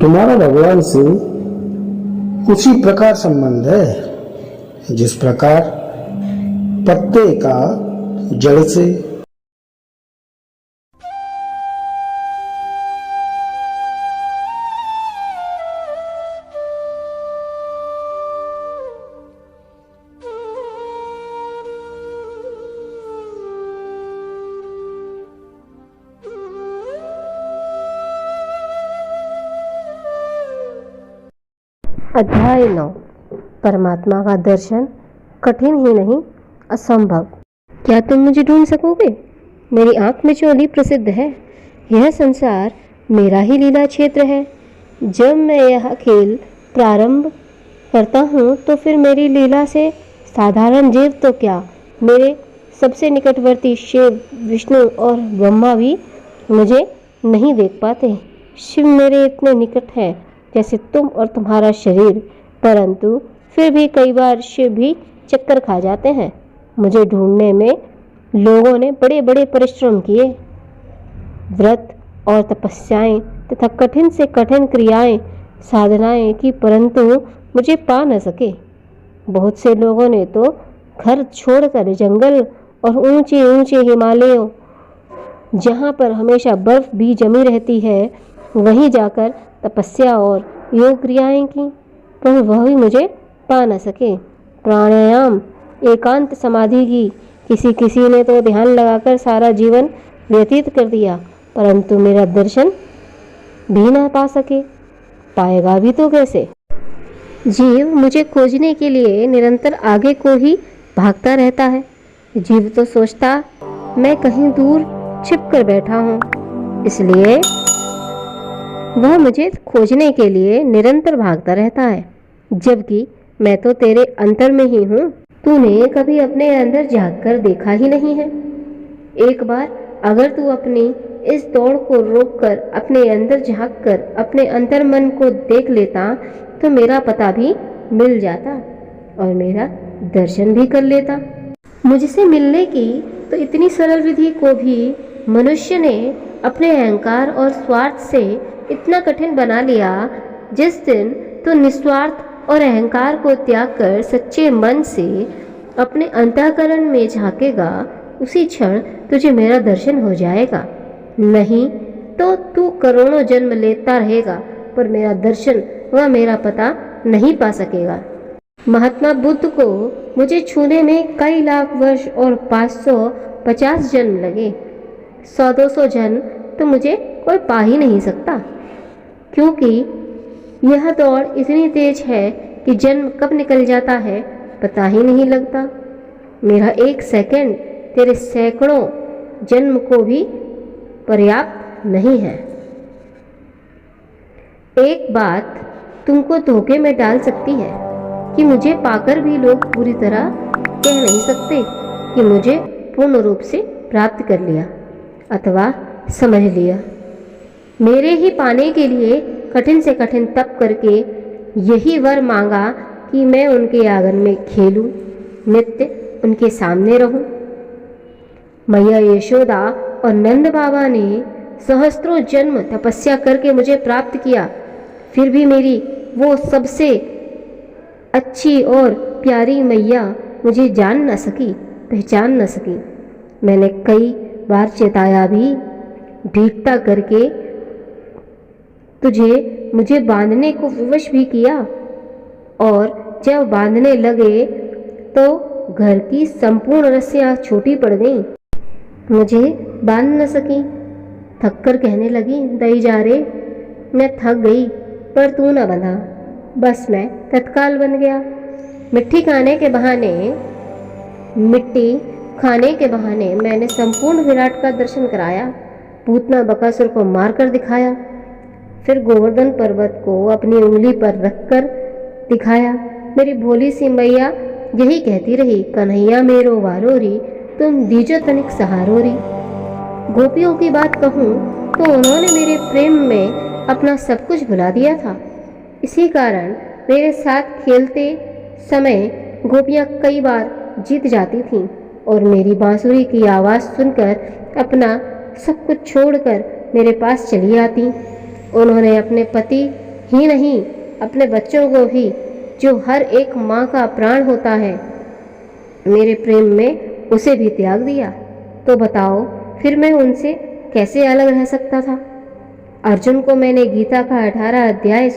तुम्हारा भगवान से उसी प्रकार संबंध है जिस प्रकार पत्ते का जड़ से। अध्याय 9। परमात्मा का दर्शन कठिन ही नहीं असंभव। क्या तुम मुझे ढूंढ सकोगे? मेरी आंख में चोली प्रसिद्ध है। यह संसार मेरा ही लीला क्षेत्र है। जब मैं यह खेल प्रारंभ करता हूँ तो फिर मेरी लीला से साधारण जीव तो क्या, मेरे सबसे निकटवर्ती शिव, विष्णु और ब्रह्मा भी मुझे नहीं देख पाते। शिव मेरे इतने निकट है जैसे तुम और तुम्हारा शरीर, परंतु फिर भी कई बार शिव भी चक्कर खा जाते हैं। मुझे ढूंढने में लोगों ने बड़े बड़े परिश्रम किए, व्रत और तपस्याएं तथा कठिन से कठिन क्रियाएं साधनाएं की, परंतु मुझे पा न सके। बहुत से लोगों ने तो घर छोड़कर जंगल और ऊंचे ऊंचे हिमालयों, जहाँ पर हमेशा बर्फ भी जमी रहती है, वहीं जाकर तपस्या और योग क्रियाएं की, पर वह भी मुझे पा न सके। प्राणायाम, एकांत समाधि की, किसी ने तो ध्यान लगाकर सारा जीवन व्यतीत कर दिया, परंतु मेरा दर्शन भी न पा सके। पाएगा भी तो कैसे? जीव मुझे खोजने के लिए निरंतर आगे को ही भागता रहता है। जीव तो सोचता मैं कहीं दूर छिप कर बैठा हूँ, इसलिए वह मुझे खोजने के लिए निरंतर भागता रहता है, जबकि मैं तो तेरे अंतर में ही हूँ। तूने कभी अपने अंदर झांक कर देखा ही नहीं है। एक बार अगर तू अपनी इस दौड़ को रोककर अपने अंदर झांक कर अपने अंतर मन को देख लेता तो मेरा पता भी मिल जाता और मेरा दर्शन भी कर लेता। मुझसे मिलने की तो इतनी सरल विधि को भी मनुष्य ने अपने अहंकार और स्वार्थ से इतना कठिन बना लिया। जिस दिन तो निस्वार्थ और अहंकार को त्याग कर सच्चे मन से अपने अंतःकरण में झांकेगा, उसी क्षण तुझे मेरा दर्शन हो जाएगा। नहीं तो तू करोड़ों जन्म लेता रहेगा, पर मेरा दर्शन व मेरा पता नहीं पा सकेगा। महात्मा बुद्ध को मुझे छूने में कई लाख वर्ष और 550 जन्म लगे। 100-200 जन्म तो मुझे कोई पा ही नहीं सकता, क्योंकि यह दौड़ इतनी तेज है कि जन्म कब निकल जाता है पता ही नहीं लगता। मेरा एक सेकंड तेरे सैकड़ों जन्म को भी पर्याप्त नहीं है। एक बात तुमको धोखे में डाल सकती है कि मुझे पाकर भी लोग पूरी तरह कह नहीं सकते कि मुझे पूर्ण रूप से प्राप्त कर लिया अथवा समझ लिया। मेरे ही पाने के लिए कठिन से कठिन तप करके यही वर मांगा कि मैं उनके आंगन में खेलूं, नित्य उनके सामने रहूं। मैया यशोदा और नंद बाबा ने सहस्त्रों जन्म तपस्या करके मुझे प्राप्त किया, फिर भी मेरी वो सबसे अच्छी और प्यारी मैया मुझे जान न सकी, पहचान न सकी। मैंने कई बार चेताया भी, भीखता करके तुझे मुझे बांधने को विवश भी किया, और जब बांधने लगे तो घर की संपूर्ण रस्सियां छोटी पड़ गईं। मुझे बांध न सकी। थक कर कहने लगी, दई जा रे, मैं थक गई पर तू न बंधा। बस मैं तत्काल बन गया। मिट्टी खाने के बहाने मैंने संपूर्ण विराट का दर्शन कराया। पूतना बकासुर को मारकर दिखाया, फिर गोवर्धन पर्वत को अपनी उंगली पर रखकर दिखाया। मेरी भोली सी मैया यही कहती रही, कन्हैया मेरो वारोरी, तुम दीजो तनिक सहारोरी। गोपियों की बात कहूँ तो उन्होंने मेरे प्रेम में अपना सब कुछ भुला दिया था। इसी कारण मेरे साथ खेलते समय गोपियाँ कई बार जीत जाती थीं और मेरी बांसुरी की आवाज़ सुनकर अपना सब कुछ छोड़कर मेरे पास चली आती। उन्होंने अपने पति ही नहीं, अपने बच्चों को भी, जो हर एक माँ का प्राण होता है। मेरे प्रेम में उसे भी त्याग दिया, तो बताओ फिर मैं उनसे कैसे अलग रह सकता था। अर्जुन को मैंने गीता का 18 अध्याय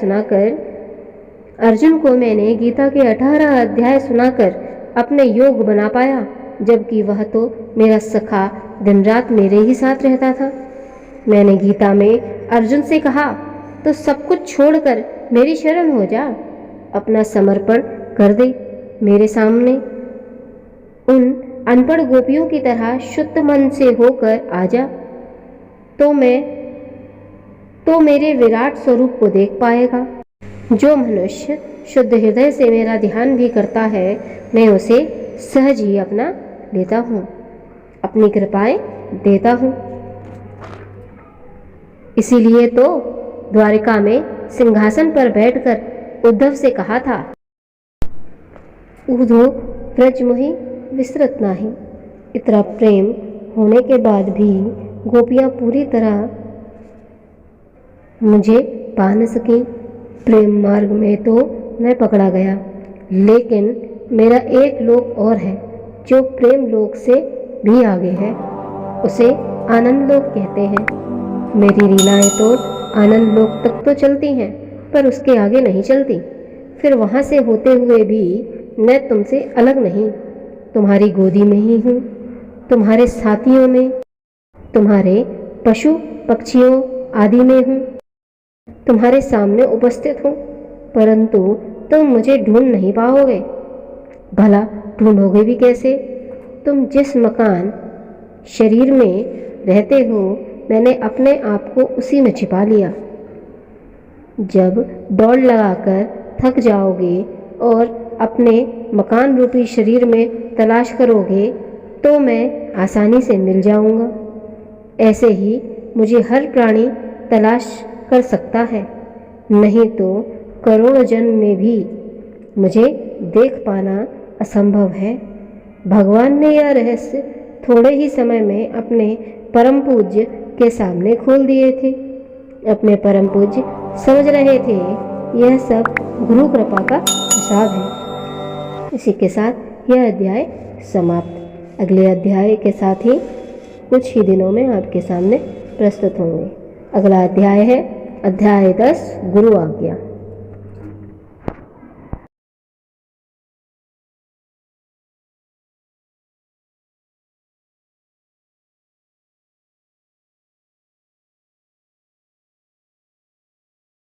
सुनाकर अपने योग बना पाया, जबकि वह तो मेरा सखा दिन रात मेरे ही साथ रहता था। मैंने गीता में अर्जुन से कहा, तो सब कुछ छोड़कर मेरी शरण हो जा, अपना समर्पण कर दे, मेरे सामने उन अनपढ़ गोपियों की तरह शुद्ध मन से होकर आ जा, तो मेरे विराट स्वरूप को देख पाएगा। जो मनुष्य शुद्ध हृदय से मेरा ध्यान भी करता है, मैं उसे सहज ही अपना लेता हूँ, अपनी कृपाएं देता हूँ। इसीलिए तो द्वारिका में सिंहासन पर बैठकर उद्धव से कहा था, ऊधो व्रज मोहि विसरत नाही। इतना प्रेम होने के बाद भी गोपियाँ पूरी तरह मुझे पा न सकी। प्रेम मार्ग में तो मैं पकड़ा गया, लेकिन मेरा एक लोक और है जो प्रेम लोक से भी आगे है, उसे आनंद लोक कहते हैं। मेरी लीलाएं तो आनंद लोक तक तो चलती हैं, पर उसके आगे नहीं चलती। फिर वहाँ से होते हुए भी मैं तुमसे अलग नहीं, तुम्हारी गोदी में ही हूँ, तुम्हारे साथियों में, तुम्हारे पशु पक्षियों आदि में हूँ, तुम्हारे सामने उपस्थित हूँ, परंतु तुम मुझे ढूंढ नहीं पाओगे। भला ढूंढोगे भी कैसे? तुम जिस मकान शरीर में रहते हो, मैंने अपने आप को उसी में छिपा लिया। जब दौड़ लगाकर थक जाओगे और अपने मकान रूपी शरीर में तलाश करोगे, तो मैं आसानी से मिल जाऊंगा। ऐसे ही मुझे हर प्राणी तलाश कर सकता है, नहीं तो करोड़ों जन्म में भी मुझे देख पाना असंभव है। भगवान ने यह रहस्य थोड़े ही समय में अपने परम पूज्य के सामने खोल दिए थे। अपने परम पूज्य समझ रहे थे यह सब गुरु कृपा का प्रसाद है। इसी के साथ यह अध्याय समाप्त। अगले अध्याय के साथ ही कुछ ही दिनों में आपके सामने प्रस्तुत होंगे। अगला अध्याय है अध्याय 10 गुरु आज्ञा।